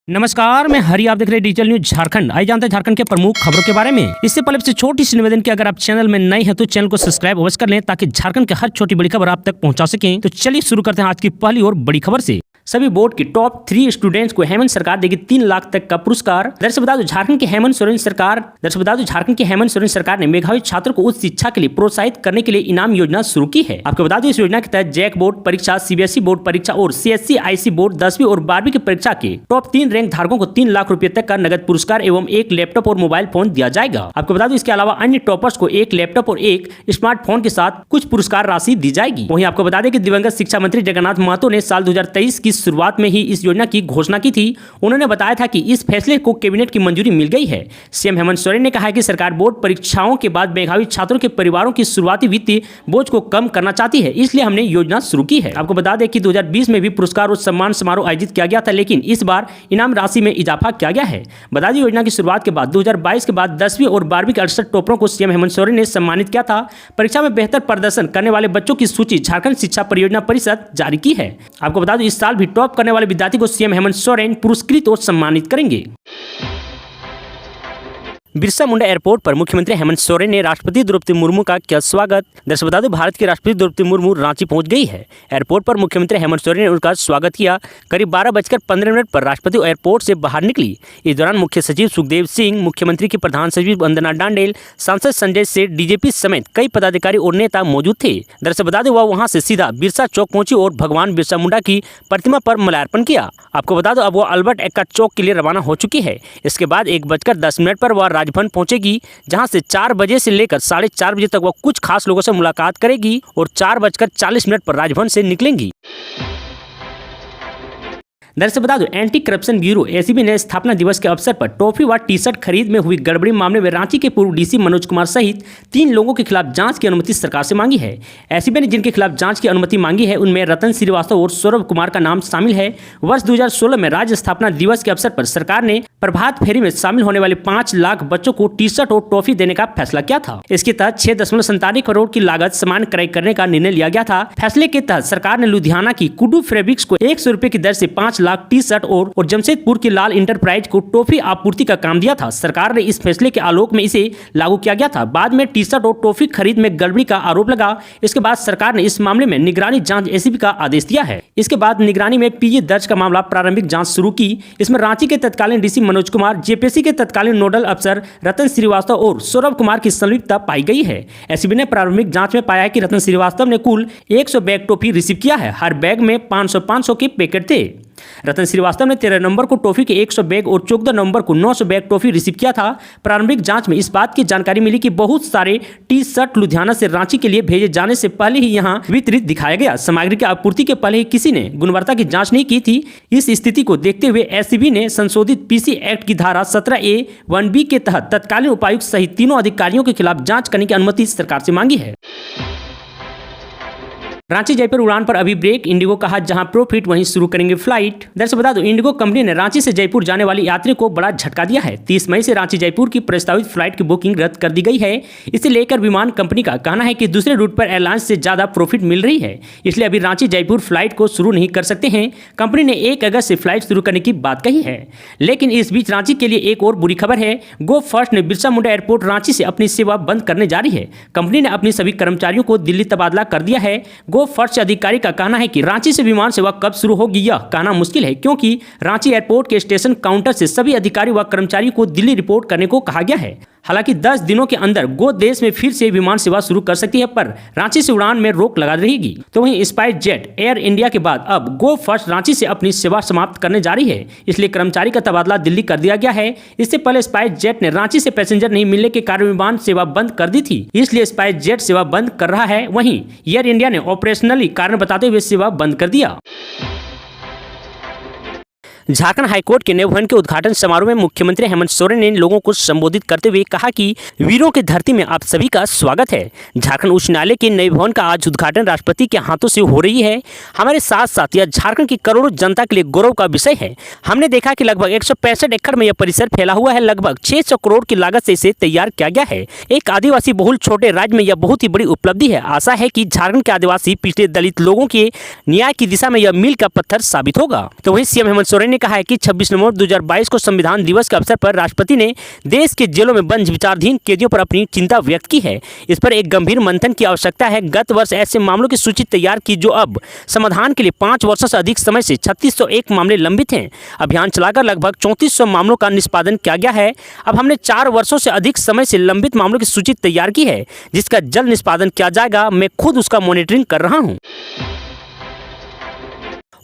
नमस्कार, मैं हरि। आप देख रहे हैं डिजिटल न्यूज झारखंड। आइए जानते हैं झारखंड के प्रमुख खबरों के बारे में। इससे पहले से छोटी सी निवेदन की, अगर आप चैनल में नए हैं तो चैनल को सब्सक्राइब अवश्य कर लें ताकि झारखंड की हर छोटी बड़ी खबर आप तक पहुंचा सकें। तो चलिए शुरू करते हैं आज की पहली और बड़ी खबर से। सभी बोर्ड की टॉप 3 स्टूडेंट्स को हेमंत सरकार देगी 3 लाख तक का पुरस्कार। दरअसल बता दो झारखंड के हेमंत सोरेन सरकार ने मेधावी छात्रों को उच्च शिक्षा के लिए प्रोत्साहित करने के लिए इनाम योजना शुरू की है। आपको बता दो इस योजना के तहत जैक बोर्ड परीक्षा, सीबीएसई बोर्ड परीक्षा और CSC IC बोर्ड 10वीं और 12वीं की परीक्षा के टॉप 3 रैंक धारकों को 3 लाख रुपए तक का नगद पुरस्कार एवं एक लैपटॉप और मोबाइल फोन दिया जाएगा। आपको बता दो इसके अलावा अन्य टॉपर्स को एक लैपटॉप और एक स्मार्टफोन के साथ कुछ पुरस्कार राशि दी जाएगी। वहीं आपको बता दें कि दिवंगत शिक्षा मंत्री जगन्नाथ महतो ने साल 2023 की शुरुआत में ही इस योजना की घोषणा की थी। उन्होंने बताया था कि इस फैसले को कैबिनेट की मंजूरी मिल गई है। सीएम हेमंत सोरेन ने कहा कि सरकार बोर्ड परीक्षाओं के बाद मेधावी छात्रों के परिवारों की शुरुआती वित्तीय बोझ को कम करना चाहती है, इसलिए हमने योजना शुरू की है। आपको बता दें कि 2020 में भी पुरस्कार और सम्मान समारोह आयोजित किया गया था, लेकिन इस बार इनाम राशि में इजाफा किया गया है। बता दें योजना की शुरुआत के बाद 2022 के बाद 10वीं और 12वीं के 68 टॉपरों को सीएम हेमंत सोरेन ने सम्मानित किया था। परीक्षा में बेहतर प्रदर्शन करने वाले बच्चों की सूची झारखंड शिक्षा परियोजना परिषद जारी की है। आपको बता दें इस साल भी टॉप करने वाले विद्यार्थी को सीएम हेमंत सोरेन पुरस्कृत और सम्मानित करेंगे। बिरसा मुंडा एयरपोर्ट पर मुख्यमंत्री हेमंत सोरेन ने राष्ट्रपति द्रौपदी मुर्मू का किया स्वागत। दरअसल बता दें भारत की राष्ट्रपति द्रौपदी मुर्मू रांची पहुंच गई है। एयरपोर्ट पर मुख्यमंत्री हेमंत सोरेन ने उनका स्वागत किया। करीब 12:15 पर राष्ट्रपति एयरपोर्ट से बाहर निकली। इस दौरान मुख्य सचिव सुखदेव सिंह, मुख्यमंत्री की प्रधान सचिव वंदना डांडेल, सांसद संजय सेठ, डीजीपी समेत कई पदाधिकारी और नेता मौजूद थे। दरअसल बता दें वह वहां से सीधा बिरसा चौक पहुंची और भगवान बिरसा मुंडा की प्रतिमा पर माल्यार्पण किया। आपको बता दो अब वो अल्बर्ट एक्का चौक के लिए रवाना हो चुकी है। इसके बाद 1:10 पर वह राजभवन पहुंचेगी, जहां से 4 बजे से लेकर 4:30 बजे तक वह कुछ खास लोगों से मुलाकात करेगी और 4:40 पर राजभवन से निकलेंगी। दरअसल बता दो एंटी करप्शन ब्यूरो ACB ने स्थापना दिवस के अवसर पर टॉफी व टी-शर्ट खरीद में हुई गड़बड़ी मामले में रांची के पूर्व DC मनोज कुमार सहित 3 लोगों के खिलाफ जांच की अनुमति सरकार से मांगी है। ACB ने जिनके खिलाफ जांच की अनुमति मांगी है उनमें रतन श्रीवास्तव और सौरभ कुमार का नाम शामिल है। वर्ष 2016 में राज्य स्थापना दिवस के अवसर पर सरकार ने प्रभात फेरी में शामिल होने वाले 5 लाख बच्चों को टी-शर्ट और टॉफी देने का फैसला किया था। इसके तहत 6.97 करोड़ की लागत सामान क्रय करने का निर्णय लिया गया था। फैसले के तहत सरकार ने लुधियाना की कुडू फैब्रिक्स को 100 रुपए की दर से 5 लाख टी-शर्ट और जमशेदपुर की लाल इंटरप्राइज को टॉफी आपूर्ति का काम दिया था। सरकार ने इस फैसले के आलोक में इसे लागू किया गया था। बाद में टी-शर्ट और टॉफी खरीद में गड़बड़ी का आरोप लगा। इसके बाद सरकार ने इस मामले में निगरानी जांच ACB का आदेश दिया है। इसके बाद निगरानी में PG दर्ज का मामला प्रारंभिक जांच शुरू की। इसमें रांची के तत्कालीन DC मनोज कुमार, JPC के तत्कालीन नोडल अफसर रतन श्रीवास्तव और सौरभ कुमार की संलिप्तता पाई गई है। ACB ने प्रारंभिक जांच में पाया है कि रतन श्रीवास्तव ने कुल 100 बैग टॉफी रिसीव किया है। हर बैग में 500 के पैकेट थे। रतन श्रीवास्तव ने 13 नवंबर को टॉफी के 100 बैग और 14 नवंबर को 900 बैग टॉफी रिसीव किया था। प्रारंभिक जांच में इस बात की जानकारी मिली कि बहुत सारे टी-शर्ट लुधियाना से रांची के लिए भेजे जाने से पहले ही यहां वितरित दिखाया गया। सामग्री की आपूर्ति के पहले ही किसी ने गुणवत्ता की जांच नहीं की थी। इस स्थिति को देखते हुए ACB ने संशोधित PC एक्ट की धारा 17A 1B के तहत तत्कालीन उपायुक्त सहित तीनों अधिकारियों के खिलाफ जांच करने की अनुमति सरकार से मांगी है। रांची जयपुर उड़ान पर अभी ब्रेक। इंडिगो कहा जहां प्रॉफिट वहीं शुरू करेंगे फ्लाइट। दरअसल बता दो इंडिगो कंपनी ने रांची से जयपुर जाने वाली यात्री को बड़ा झटका दिया है। 30 मई से रांची जयपुर की प्रस्तावित फ्लाइट की बुकिंग रद्द कर दी गई है। इसे लेकर विमान कंपनी का कहना है कि दूसरे रूट पर एयरलाइंस से ज्यादा प्रॉफिट मिल रही है, इसलिए अभी रांची जयपुर फ्लाइट को शुरू नहीं कर सकते हैं। कंपनी ने 1 अगस्त से फ्लाइट शुरू करने की बात कही है। लेकिन इस बीच रांची के लिए एक और बुरी खबर है। गो फर्स्ट ने बिरसा मुंडा एयरपोर्ट रांची से अपनी सेवा बंद करने जा रही है। कंपनी ने अपनी सभी कर्मचारियों को दिल्ली तबादला कर दिया है। गो फर्स्ट से अधिकारी का कहना है कि रांची से विमान सेवा कब शुरू होगी यह कहना मुश्किल है, क्योंकि रांची एयरपोर्ट के स्टेशन काउंटर से सभी अधिकारी व कर्मचारियों को दिल्ली रिपोर्ट करने को कहा गया है। हालांकि 10 दिनों के अंदर गो देश में फिर से विमान सेवा शुरू कर सकती है, पर रांची से उड़ान में रोक लगा रहेगी। तो वहीं स्पाइस जेट एयर इंडिया के बाद अब गो फर्स्ट रांची से अपनी सेवा समाप्त करने जा रही है, इसलिए कर्मचारी का तबादला दिल्ली कर दिया गया है। इससे पहले स्पाइस जेट ने रांची से पैसेंजर नहीं मिलने के कारण विमान सेवा बंद कर दी थी, इसलिए स्पाइस जेट सेवा बंद कर रहा है। वहीं एयर इंडिया ने ऑपरेशनली कारण बताते हुए सेवा बंद कर दिया। झारखंड हाईकोर्ट के नए भवन के उद्घाटन समारोह में मुख्यमंत्री हेमंत सोरेन ने लोगों को संबोधित करते हुए कहा कि वीरों की धरती में आप सभी का स्वागत है। झारखंड उच्च न्यायालय के नए भवन का आज उद्घाटन राष्ट्रपति के हाथों से हो रही है। हमारे साथ साथ यह झारखंड की करोड़ों जनता के लिए गौरव का विषय है। हमने देखा कि लगभग 165 एकड़ में यह परिसर फैला हुआ है। लगभग 600 करोड़ की लागत से इसे तैयार किया गया है। एक आदिवासी बहुल छोटे राज्य में यह बहुत ही बड़ी उपलब्धि है। आशा है कि झारखंड के आदिवासी पिछड़े दलित लोगों के न्याय की दिशा में यह मील का पत्थर साबित होगा। तो वहीं सीएम हेमंत सोरेन ने ने कहा है कि 26 नवंबर 2022 को संविधान दिवस के अवसर पर राष्ट्रपति ने देश के जेलों में बंद विचाराधीन कैदियों पर अपनी चिंता व्यक्त की है। इस पर एक गंभीर मंथन की आवश्यकता है। गत वर्ष ऐसे मामलों की सूची तैयार की जो अब समाधान के लिए 5 वर्षों से अधिक समय से 3601 मामले लंबित हैं। अभियान चलाकर लगभग 3400 मामलों का निष्पादन किया गया है। अब हमने 4 वर्षों से अधिक समय से लंबित मामलों की सूची तैयार की है, जिसका जल्द निष्पादन किया जाएगा। मैं खुद उसका मॉनिटरिंग कर रहा हूं।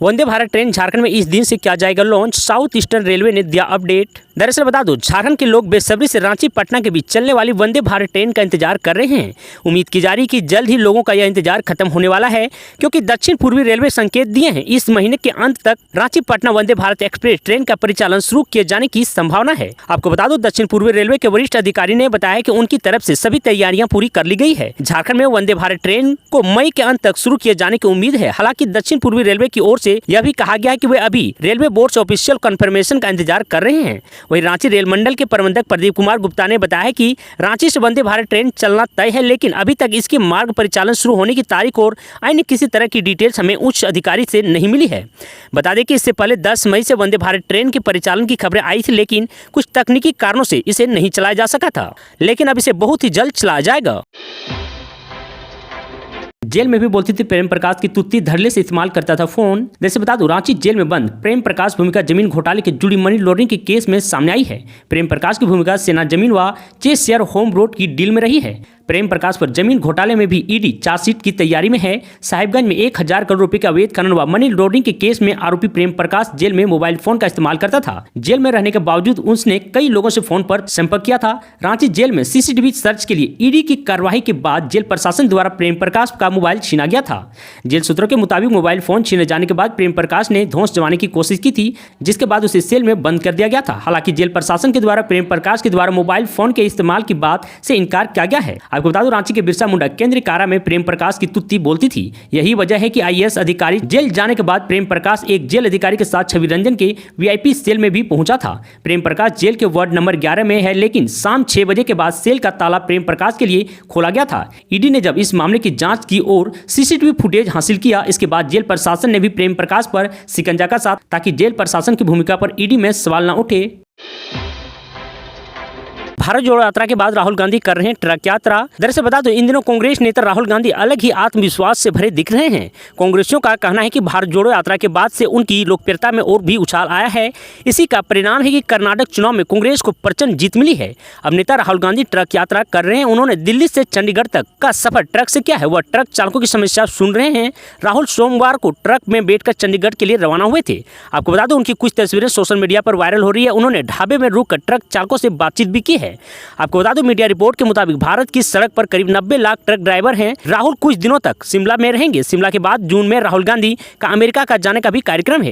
वंदे भारत ट्रेन झारखंड में इस दिन से किया जाएगा लॉन्च। साउथ ईस्टर्न रेलवे ने दिया अपडेट। दरअसल बता दो, झारखंड के लोग बेसब्री से रांची पटना के बीच चलने वाली वंदे भारत ट्रेन का इंतजार कर रहे हैं। उम्मीद की जा रही कि जल्द ही लोगों का यह इंतजार खत्म होने वाला है, क्योंकि दक्षिण पूर्वी रेलवे संकेत दिए हैं इस महीने के अंत तक रांची पटना वंदे भारत एक्सप्रेस ट्रेन का परिचालन शुरू किए जाने की संभावना है। आपको बता दो, दक्षिण पूर्वी रेलवे के वरिष्ठ अधिकारी ने बताया कि उनकी तरफ से सभी तैयारियां पूरी कर ली गई है। झारखंड में वंदे भारत ट्रेन को मई के अंत तक शुरू किए जाने की उम्मीद है। हालांकि दक्षिण पूर्वी रेलवे की ओर से यह भी कहा गया है कि वे अभी रेलवे बोर्ड से ऑफिशियल कंफर्मेशन का इंतजार कर रहे हैं। वहीं रांची रेल मंडल के प्रबंधक प्रदीप कुमार गुप्ता ने बताया कि रांची से वंदे भारत ट्रेन चलना तय है, लेकिन अभी तक इसके मार्ग परिचालन शुरू होने की तारीख और अन्य किसी तरह की डिटेल्स हमें उच्च अधिकारी से नहीं मिली है। बता दें कि इससे पहले 10 मई से वंदे भारत ट्रेन के परिचालन की खबरें आई थी, लेकिन कुछ तकनीकी कारणों से इसे नहीं चलाया जा सका था। लेकिन अब इसे बहुत ही जल्द चलाया जाएगा। जेल में भी बोलती थी प्रेम प्रकाश की तुत्ती, धड़ल्ले से इस्तेमाल करता था फोन। जैसे बता दूं, रांची जेल में बंद प्रेम प्रकाश भूमिका जमीन घोटाले के जुड़ी मनी लॉन्ड्रिंग के केस में सामने आई है। प्रेम प्रकाश की भूमिका सेना जमीन व चेस शेयर होम रोड की डील में रही है। प्रेम प्रकाश पर जमीन घोटाले में भी ईडी चार्जशीट की तैयारी में है। साहिबगंज में 1000 करोड़ रुपए के अवैध खनन व मनी लॉन्ड्रिंग के केस में आरोपी प्रेम प्रकाश जेल में मोबाइल फोन का इस्तेमाल करता था। जेल में रहने के बावजूद उसने कई लोगों से फोन पर संपर्क किया था। रांची जेल में सीसीटीवी सर्च के लिए ईडी की कार्रवाई के बाद जेल प्रशासन द्वारा प्रेम प्रकाश का मोबाइल छीना गया था। जेल सूत्रों के मुताबिक मोबाइल फोन छीने जाने के बाद प्रेम प्रकाश ने धौंस जमाने की कोशिश की थी, जिसके बाद उसे सेल में बंद कर दिया गया था। हालांकि जेल प्रशासन के द्वारा प्रेम प्रकाश के द्वारा मोबाइल फोन के इस्तेमाल की बात से इनकार किया गया है। आपको बता दो, रांची के बिरसा मुंडा केंद्रीय कारा में प्रेम प्रकाश की तुत्ती बोलती थी। यही वजह है कि आईएएस अधिकारी जेल जाने के बाद प्रेम प्रकाश एक जेल अधिकारी के साथ छवि रंजन के वीआईपी सेल में भी पहुंचा था। प्रेम प्रकाश जेल के वार्ड नंबर 11 में है, लेकिन शाम 6 बजे के बाद सेल का ताला प्रेम प्रकाश के लिए खोला गया था। ईडी ने जब इस मामले की जांच की और सीसीटीवी फुटेज हासिल किया, इसके बाद जेल प्रशासन ने भी प्रेम प्रकाश पर शिकंजा कसा, ताकि जेल प्रशासन की भूमिका पर ईडी में सवाल न उठे। भारत जोड़ो यात्रा के बाद राहुल गांधी कर रहे हैं ट्रक यात्रा। दरअसल बता दो, इन दिनों कांग्रेस नेता राहुल गांधी अलग ही आत्मविश्वास से भरे दिख रहे हैं। कांग्रेसियों का कहना है कि भारत जोड़ो यात्रा के बाद से उनकी लोकप्रियता में और भी उछाल आया है। इसी का परिणाम है कि कर्नाटक चुनाव में कांग्रेस को प्रचंड जीत मिली है। अब नेता राहुल गांधी ट्रक यात्रा कर रहे हैं। उन्होंने दिल्ली से चंडीगढ़ तक का सफर ट्रक से किया है। वह ट्रक चालकों की समस्या सुन रहे हैं। राहुल सोमवार को ट्रक में बैठकर चंडीगढ़ के लिए रवाना हुए थे। आपको बता दो, उनकी कुछ तस्वीरें सोशल मीडिया पर वायरल हो रही है। उन्होंने ढाबे में रुककर ट्रक चालकों से बातचीत भी की है। आपको बता दो, मीडिया रिपोर्ट के मुताबिक भारत की सड़क पर करीब 90 लाख ट्रक ड्राइवर हैं। राहुल कुछ दिनों तक शिमला में रहेंगे। शिमला के बाद जून में राहुल गांधी का अमेरिका का जाने का भी कार्यक्रम है।